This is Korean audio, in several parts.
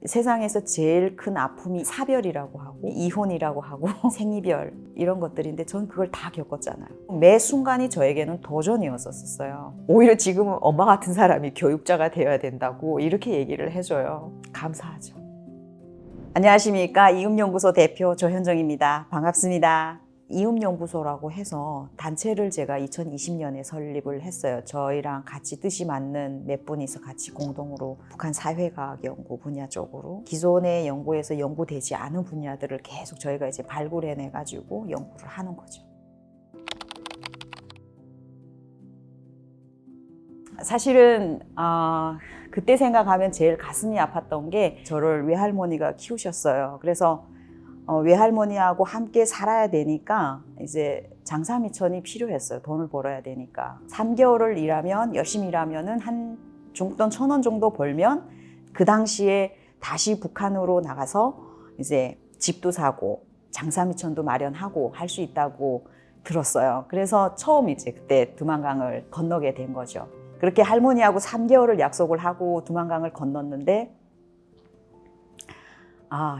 세상에서 제일 큰 아픔이 사별이라고 하고 이혼이라고 하고 생이별 이런 것들인데 전 그걸 다 겪었잖아요. 매 순간이 저에게는 도전이었었어요. 오히려 지금은 엄마 같은 사람이 교육자가 되어야 된다고 이렇게 얘기를 해줘요. 감사하죠. 안녕하십니까. 이음연구소 대표 조현정입니다. 반갑습니다. 이음연구소라고 해서 단체를 제가 2020년에 설립을 했어요. 저희랑 같이 뜻이 맞는 몇 분이서 같이 공동으로 북한 사회과학 연구 분야 쪽으로 기존의 연구에서 연구되지 않은 분야들을 계속 저희가 이제 발굴해내 가지고 연구를 하는 거죠. 사실은 그때 생각하면 제일 가슴이 아팠던 게 저를 외할머니가 키우셨어요. 그래서 외할머니하고 함께 살아야 되니까 이제 장사미천이 필요했어요. 돈을 벌어야 되니까. 3개월을 일하면 열심히 일하면은 한 중돈 1,000원 정도 벌면 그 당시에 다시 북한으로 나가서 이제 집도 사고 장사미천도 마련하고 할 수 있다고 들었어요. 그래서 처음 이제 그때 두만강을 건너게 된 거죠. 그렇게 할머니하고 3개월을 약속을 하고 두만강을 건넜는데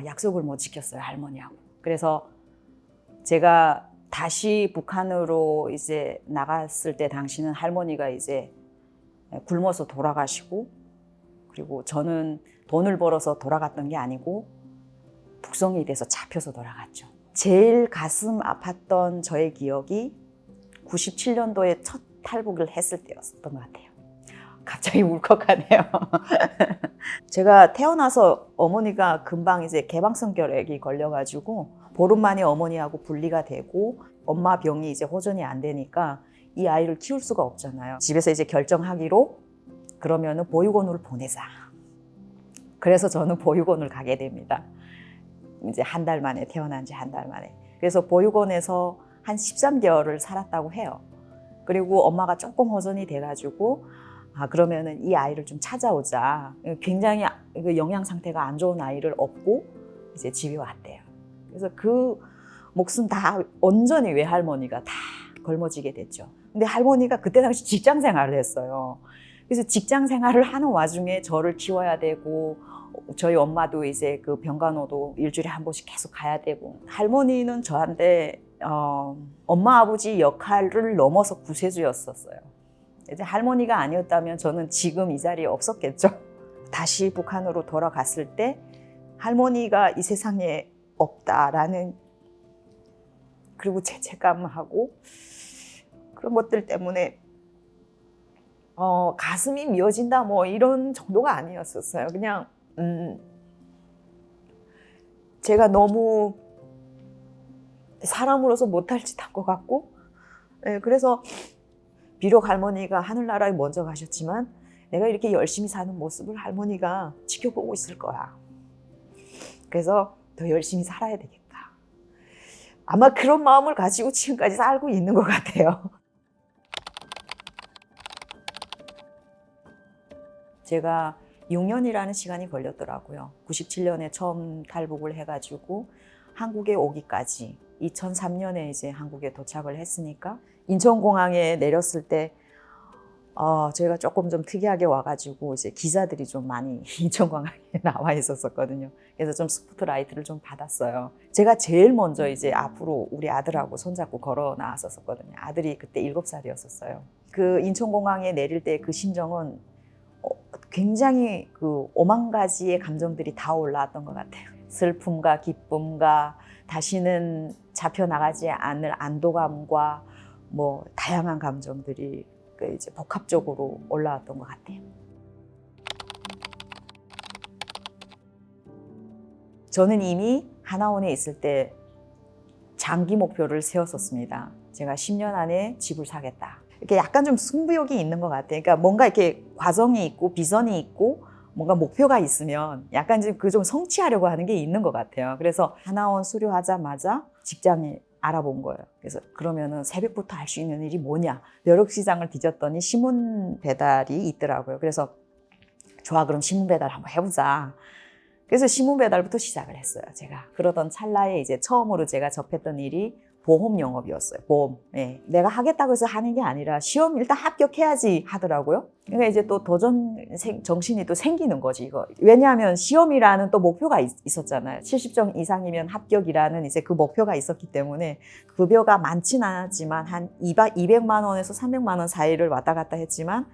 약속을 못 지켰어요, 할머니하고. 그래서 제가 다시 북한으로 이제 나갔을 때 당시는 할머니가 이제 굶어서 돌아가시고, 그리고 저는 돈을 벌어서 돌아갔던 게 아니고 북송이 돼서 잡혀서 돌아갔죠. 제일 가슴 아팠던 저의 기억이 97년도에 첫 탈북을 했을 때였던 것 같아요. 갑자기 울컥하네요. 제가 태어나서 어머니가 금방 이제 개방성결핵이 걸려가지고 보름 만에 어머니하고 분리가 되고 엄마 병이 이제 호전이 안 되니까 이 아이를 키울 수가 없잖아요. 집에서 이제 결정하기로 그러면은 보육원으로 보내자. 그래서 저는 보육원을 가게 됩니다. 이제 한 달 만에 태어난 지 한 달 만에. 그래서 보육원에서 한 13개월을 살았다고 해요. 그리고 엄마가 조금 호전이 돼가지고 그러면은 이 아이를 좀 찾아오자. 굉장히 영양 상태가 안 좋은 아이를 업고 이제 집에 왔대요. 그래서 그 몫은 다 온전히 외할머니가 다 걸머지게 됐죠. 근데 할머니가 그때 당시 직장 생활을 했어요. 그래서 직장 생활을 하는 와중에 저를 키워야 되고 저희 엄마도 이제 그 병간호도 일주일에 한 번씩 계속 가야 되고 할머니는 저한테 엄마 아버지 역할을 넘어서 구세주였었어요. 이제 할머니가 아니었다면 저는 지금 이 자리에 없었겠죠. 다시 북한으로 돌아갔을 때 할머니가 이 세상에 없다라는 그리고 죄책감하고 그런 것들 때문에 가슴이 미어진다 뭐 이런 정도가 아니었었어요. 그냥 제가 너무 사람으로서 못할 짓 한 것 같고 그래서 비록 할머니가 하늘나라에 먼저 가셨지만 내가 이렇게 열심히 사는 모습을 할머니가 지켜보고 있을 거야. 그래서 더 열심히 살아야 되겠다. 아마 그런 마음을 가지고 지금까지 살고 있는 것 같아요. 제가 6년이라는 시간이 걸렸더라고요. 97년에 처음 탈북을 해가지고 한국에 오기까지 2003년에 이제 한국에 도착을 했으니까 인천공항에 내렸을 때 저희가 조금 좀 특이하게 와가지고 이제 기자들이 좀 많이 인천공항에 나와 있었거든요. 그래서 좀 스포트라이트를 좀 받았어요. 제가 제일 먼저 이제 앞으로 우리 아들하고 손잡고 걸어 나왔었거든요. 아들이 그때 7살이었어요. 그 인천공항에 내릴 때 그 심정은 굉장히 그 5만 가지의 감정들이 다 올라왔던 것 같아요. 슬픔과 기쁨과 다시는 잡혀 나가지 않을 안도감과 뭐 다양한 감정들이 이제 복합적으로 올라왔던 것 같아요. 저는 이미 하나원에 있을 때 장기 목표를 세웠었습니다. 제가 10년 안에 집을 사겠다. 이렇게 약간 좀 승부욕이 있는 것 같아요. 그러니까 뭔가 이렇게 과정이 있고 비전이 있고 뭔가 목표가 있으면 약간 좀 성취하려고 하는 게 있는 것 같아요. 그래서 하나원 수료하자마자 직장에 알아본 거예요. 그래서 그러면은 새벽부터 할 수 있는 일이 뭐냐? 벼룩시장을 뒤졌더니 신문 배달이 있더라고요. 그래서 좋아, 그럼 신문 배달 한번 해보자. 그래서 신문 배달부터 시작을 했어요, 제가. 그러던 찰나에 이제 처음으로 제가 접했던 일이 보험 영업이었어요. 보험. 예. 내가 하겠다고 해서 하는 게 아니라 시험 일단 합격해야지 하더라고요. 그러니까 이제 또 도전 정신이 또 생기는 거지, 이거. 왜냐하면 시험이라는 또 목표가 있었잖아요. 70점 이상이면 합격이라는 이제 그 목표가 있었기 때문에 급여가 많지는 않았지만 한 200만 원에서 300만 원 사이를 왔다 갔다 했지만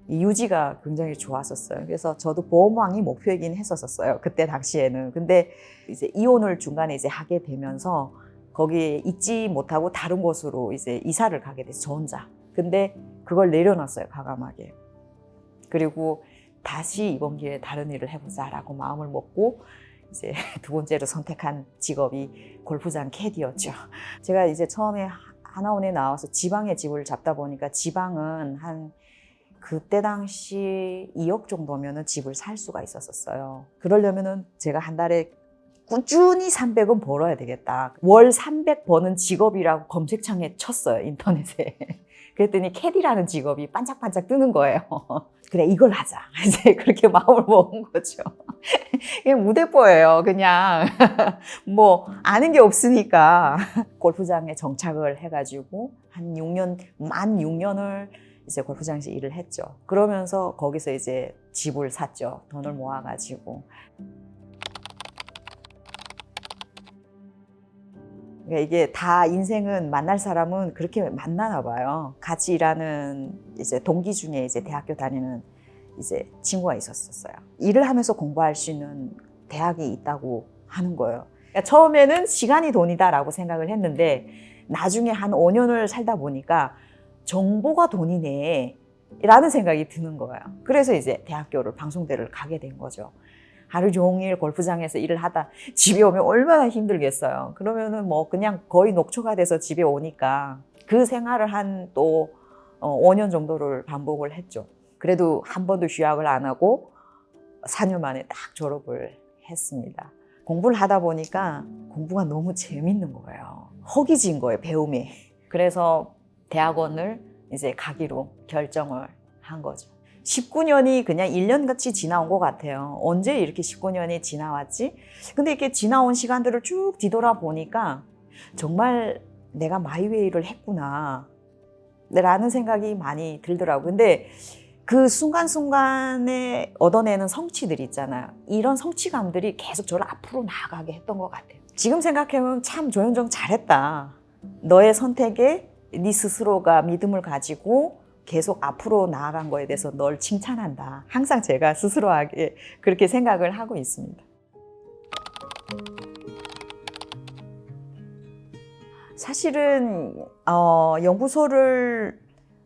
유지가 굉장히 좋았었어요. 그래서 저도 보험왕이 목표이긴 했었어요. 그때 당시에는. 근데 이제 이혼을 중간에 이제 하게 되면서 거기에 있지 못하고 다른 곳으로 이제 이사를 가게 됐어요. 저 혼자. 근데 그걸 내려놨어요, 과감하게. 그리고 다시 이번 기회에 다른 일을 해보자라고 마음을 먹고 이제 두 번째로 선택한 직업이 골프장 캐디였죠. 제가 이제 처음에 하나원에 나와서 지방에 집을 잡다 보니까 지방은 한 그때 당시 2억 정도면은 집을 살 수가 있었어요. 그러려면은 제가 한 달에 꾸준히 300은 벌어야 되겠다. 월 300 버는 직업이라고 검색창에 쳤어요, 인터넷에. 그랬더니 캐디라는 직업이 반짝반짝 뜨는 거예요. 그래, 이걸 하자. 이제 그렇게 마음을 먹은 거죠. 그냥 무대뽀예요, 그냥. 뭐, 아는 게 없으니까. 골프장에 정착을 해가지고, 한 6년, 만 6년을 이제 골프장에서 일을 했죠. 그러면서 거기서 이제 집을 샀죠. 돈을 모아가지고. 그러니까 이게 다 인생은 만날 사람은 그렇게 만나나 봐요. 같이 일하는 이제 동기 중에 이제 대학교 다니는 이제 친구가 있었어요. 일을 하면서 공부할 수 있는 대학이 있다고 하는 거예요. 그러니까 처음에는 시간이 돈이다라고 생각을 했는데 나중에 한 5년을 살다 보니까 정보가 돈이네 라는 생각이 드는 거예요. 그래서 이제 대학교를 방송대를 가게 된 거죠. 하루 종일 골프장에서 일을 하다 집에 오면 얼마나 힘들겠어요. 그러면은 뭐 그냥 거의 녹초가 돼서 집에 오니까 그 생활을 한 또 5년 정도를 반복을 했죠. 그래도 한 번도 휴학을 안 하고 4년 만에 딱 졸업을 했습니다. 공부를 하다 보니까 공부가 너무 재밌는 거예요. 허기진 거예요, 배움이. 그래서 대학원을 이제 가기로 결정을 한 거죠. 19년이 그냥 1년같이 지나온 것 같아요. 언제 이렇게 19년이 지나왔지? 근데 이렇게 지나온 시간들을 쭉 뒤돌아보니까 정말 내가 마이웨이를 했구나 라는 생각이 많이 들더라고요. 근데 그 순간순간에 얻어내는 성취들이 있잖아요. 이런 성취감들이 계속 저를 앞으로 나아가게 했던 것 같아요. 지금 생각해보면 참 조현정 잘했다. 너의 선택에 네 스스로가 믿음을 가지고 계속 앞으로 나아간 거에 대해서 널 칭찬한다. 항상 제가 스스로에게 그렇게 생각을 하고 있습니다. 사실은 연구소를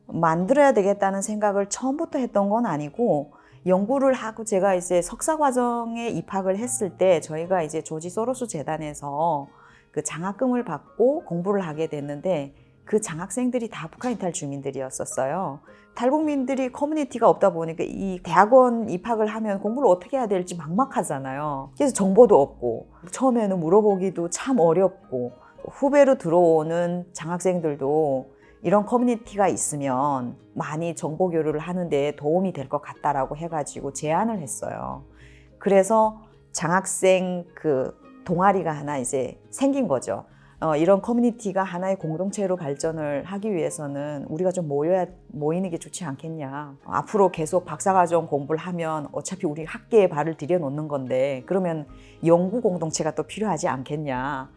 만들어야 되겠다는 생각을 처음부터 했던 건 아니고 연구를 하고 제가 이제 석사 과정에 입학을 했을 때 저희가 이제 조지 소로스 재단에서 그 장학금을 받고 공부를 하게 됐는데 그 장학생들이 다 북한 이탈 주민들이었었어요. 탈북민들이 커뮤니티가 없다 보니까 이 대학원 입학을 하면 공부를 어떻게 해야 될지 막막하잖아요. 그래서 정보도 없고 처음에는 물어보기도 참 어렵고 후배로 들어오는 장학생들도 이런 커뮤니티가 있으면 많이 정보 교류를 하는데 도움이 될 것 같다라고 해가지고 제안을 했어요. 그래서 장학생 그 동아리가 하나 이제 생긴 거죠. 이런 커뮤니티가 하나의 공동체로 발전을 하기 위해서는 우리가 좀 모이는 게 좋지 않겠냐. 앞으로 계속 박사과정 공부를 하면 어차피 우리 학계에 발을 들여놓는 건데 그러면 연구 공동체가 또 필요하지 않겠냐.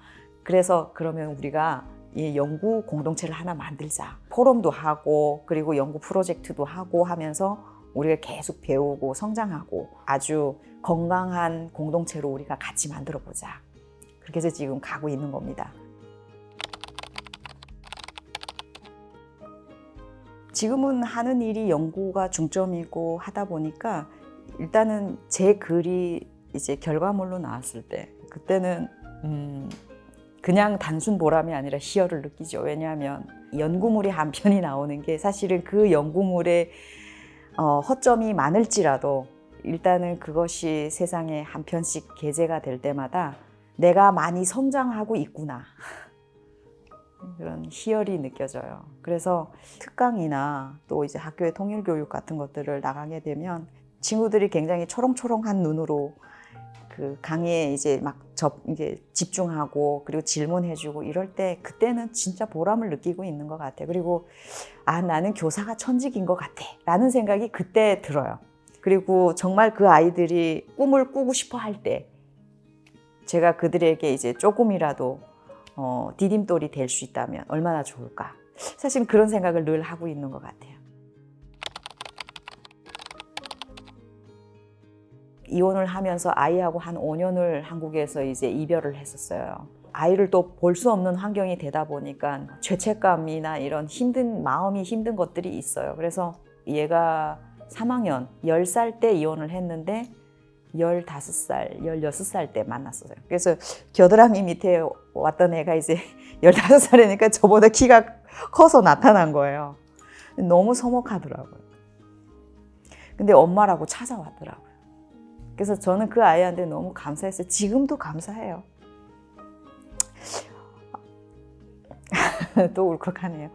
그래서 그러면 우리가 이 연구 공동체를 하나 만들자. 포럼도 하고 그리고 연구 프로젝트도 하고 하면서 우리가 계속 배우고 성장하고 아주 건강한 공동체로 우리가 같이 만들어 보자. 그렇게 해서 지금 가고 있는 겁니다. 지금은 하는 일이 연구가 중점이고 하다 보니까 일단은 제 글이 이제 결과물로 나왔을 때 그때는 그냥 단순 보람이 아니라 희열을 느끼죠. 왜냐하면 연구물이 한 편이 나오는 게 사실은 그 연구물에 허점이 많을지라도 일단은 그것이 세상에 한 편씩 게재가 될 때마다 내가 많이 성장하고 있구나. 그런 희열이 느껴져요. 그래서 특강이나 또 이제 학교의 통일교육 같은 것들을 나가게 되면 친구들이 굉장히 초롱초롱한 눈으로 그 강의에 이제 막 이게 집중하고 그리고 질문해주고 이럴 때 그때는 진짜 보람을 느끼고 있는 것 같아요. 그리고 아, 나는 교사가 천직인 것 같아 라는 생각이 그때 들어요. 그리고 정말 그 아이들이 꿈을 꾸고 싶어 할 때 제가 그들에게 이제 조금이라도 디딤돌이 될 수 있다면 얼마나 좋을까. 사실 그런 생각을 늘 하고 있는 것 같아요. 이혼을 하면서 아이하고 한 5년을 한국에서 이제 이별을 했었어요. 아이를 또 볼 수 없는 환경이 되다 보니까 죄책감이나 이런 마음이 힘든 것들이 있어요. 그래서 얘가 3학년, 10살 때 이혼을 했는데 15살, 16살 때 만났어요. 그래서 겨드랑이 밑에 왔던 애가 이제 15살이니까 저보다 키가 커서 나타난 거예요. 너무 서먹하더라고요. 근데 엄마라고 찾아왔더라고요. 그래서 저는 그 아이한테 너무 감사했어요. 지금도 감사해요. 또 울컥하네요.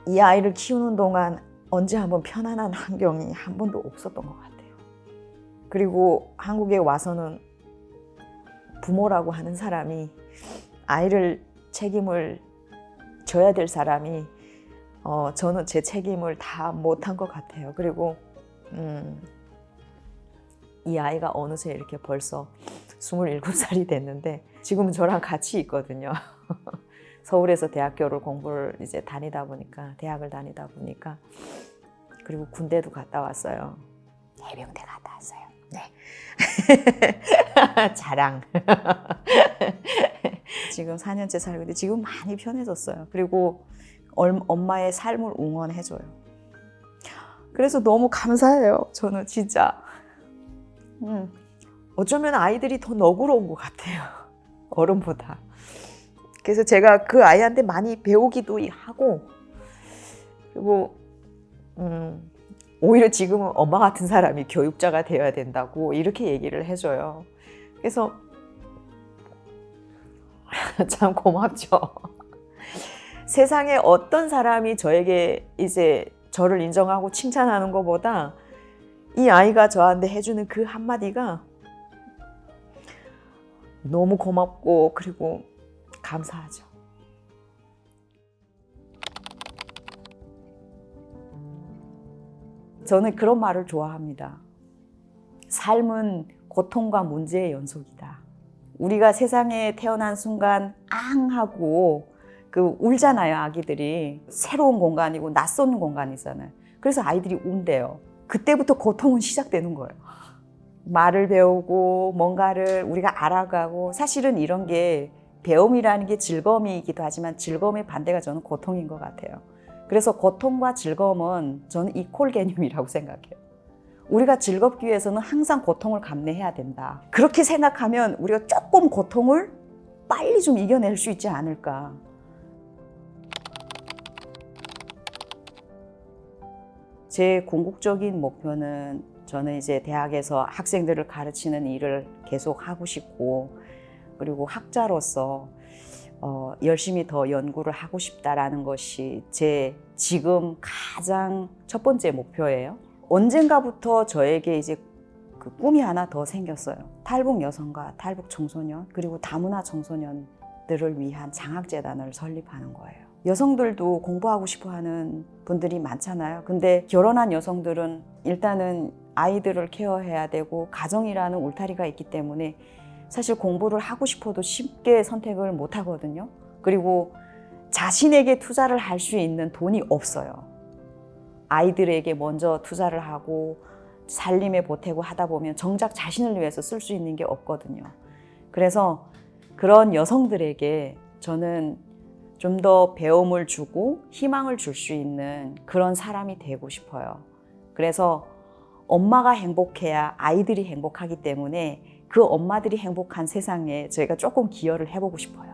이 아이를 키우는 동안 언제 한번 편안한 환경이 한 번도 없었던 것 같아요. 그리고 한국에 와서는 부모라고 하는 사람이 아이를 책임을 져야 될 사람이 저는 제 책임을 다 못한 것 같아요. 그리고 이 아이가 어느새 이렇게 벌써 27살이 됐는데 지금은 저랑 같이 있거든요. 서울에서 대학교를 공부를 이제 대학을 다니다 보니까 그리고 군대도 갔다 왔어요. 해병대 갔다 왔어요. 네. 자랑. 지금 4년째 살고 있는데 지금 많이 편해졌어요. 그리고 엄마의 삶을 응원해줘요. 그래서 너무 감사해요. 저는 진짜. 어쩌면 아이들이 더 너그러운 것 같아요. 어른보다. 그래서 제가 그 아이한테 많이 배우기도 하고 그리고 오히려 지금은 엄마 같은 사람이 교육자가 되어야 된다고 이렇게 얘기를 해줘요. 그래서 참 고맙죠. 세상에 어떤 사람이 저에게 이제 저를 인정하고 칭찬하는 것보다 이 아이가 저한테 해주는 그 한마디가 너무 고맙고 그리고 감사하죠. 저는 그런 말을 좋아합니다. 삶은 고통과 문제의 연속이다. 우리가 세상에 태어난 순간 앙 하고 울잖아요, 아기들이. 새로운 공간이고 낯선 공간이잖아요. 그래서 아이들이 운대요. 그때부터 고통은 시작되는 거예요. 말을 배우고 뭔가를 우리가 알아가고 사실은 이런 게 배움이라는 게 즐거움이기도 하지만 즐거움의 반대가 저는 고통인 것 같아요. 그래서 고통과 즐거움은 저는 이퀄 개념이라고 생각해요. 우리가 즐겁기 위해서는 항상 고통을 감내해야 된다. 그렇게 생각하면 우리가 조금 고통을 빨리 좀 이겨낼 수 있지 않을까. 제 궁극적인 목표는 저는 이제 대학에서 학생들을 가르치는 일을 계속 하고 싶고 그리고 학자로서 열심히 더 연구를 하고 싶다라는 것이 제 지금 가장 첫 번째 목표예요. 언젠가부터 저에게 이제 그 꿈이 하나 더 생겼어요. 탈북 여성과 탈북 청소년 그리고 다문화 청소년들을 위한 장학재단을 설립하는 거예요. 여성들도 공부하고 싶어 하는 분들이 많잖아요. 근데 결혼한 여성들은 일단은 아이들을 케어해야 되고 가정이라는 울타리가 있기 때문에 사실 공부를 하고 싶어도 쉽게 선택을 못 하거든요. 그리고 자신에게 투자를 할 수 있는 돈이 없어요. 아이들에게 먼저 투자를 하고 살림에 보태고 하다 보면 정작 자신을 위해서 쓸 수 있는 게 없거든요. 그래서 그런 여성들에게 저는 좀 더 배움을 주고 희망을 줄 수 있는 그런 사람이 되고 싶어요. 그래서 엄마가 행복해야 아이들이 행복하기 때문에 그 엄마들이 행복한 세상에 저희가 조금 기여를 해보고 싶어요.